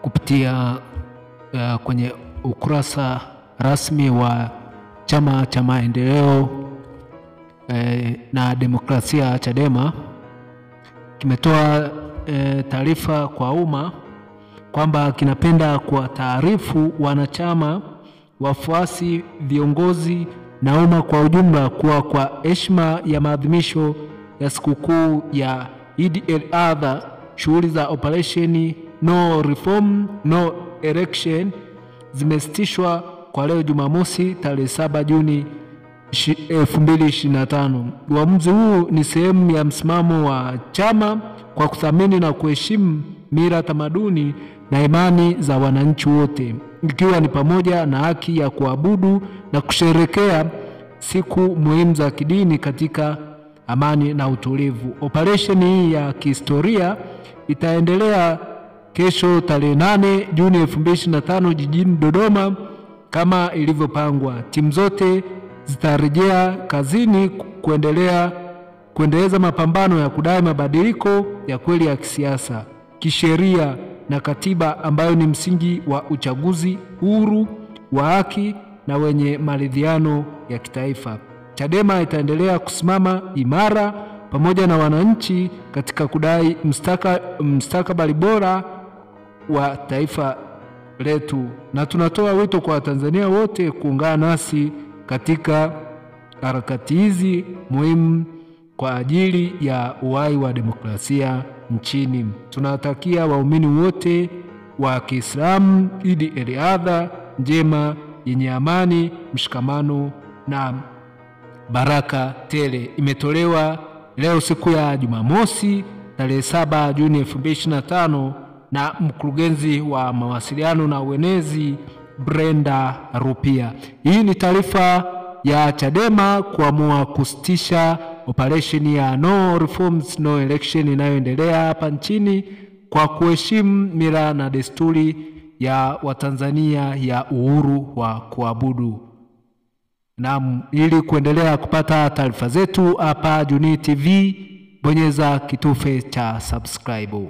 kupitia kwenye ukurasa rasmi wa Chama cha Maendeleo na Demokrasia Chadema kimetoa taarifa kwa umma kwamba kinapenda kuwataarifu wanachama, wafuasi, viongozi na umma kwa ujumla kuwa kwa heshima ya maadhimisho ya sikukuu ya Eid al-Adha, shughuli za Operation No Reform No Election zimesitishwa kwa leo Jumamosi tarehe 7 Juni 2025. Uamuzi huu ni sehemu ya msimamo wa chama kwa kuthamini na kuheshimu mila, tamaduni na imani za wananchi wote, ikiwa ni pamoja na haki ya kuabudu na kusherehekea siku muhimu za kidini katika amani na utulivu. Operation hii ya kihistoria itaendelea kesho tarehe 8 Juni 2025 jijini Dodoma kama ilivyopangwa. Timu zote zitarejea kazini kuendeleza mapambano ya kudai mabadiliko ya kweli ya kisiasa, kisheria na katiba ambayo ni msingi wa uchaguzi huru, wa haki na wenye maridhiano ya kitaifa. Chadema itaendelea kusimama imara pamoja na wananchi katika kudai mustakabali bora wa taifa letu, na tunatoa wito kwa Watanzania wote kuungana nasi katika harakati hizi muhimu kwa ajili ya uhai wa demokrasia nchini. Tunawatakia waumini wote wa Kiislamu Eid al-Adha njema yenye amani, mshikamano na baraka tele. Imetolewa leo siku ya Jumamosi tarehe 7 Juni 2025 na mkurugenzi wa mawasiliano na uenezi Brenda Rupia. Hii ni taarifa ya Chadema kuamua kusitisha operation ya No Reforms No Election inayoendelea hapa nchini kwa kuheshimu mila na desturi ya Watanzania ya uhuru wa kuabudu. Na ili kuendelea kupata taarifa zetu hapa Junii TV, bonyeza kitufe cha subscribe.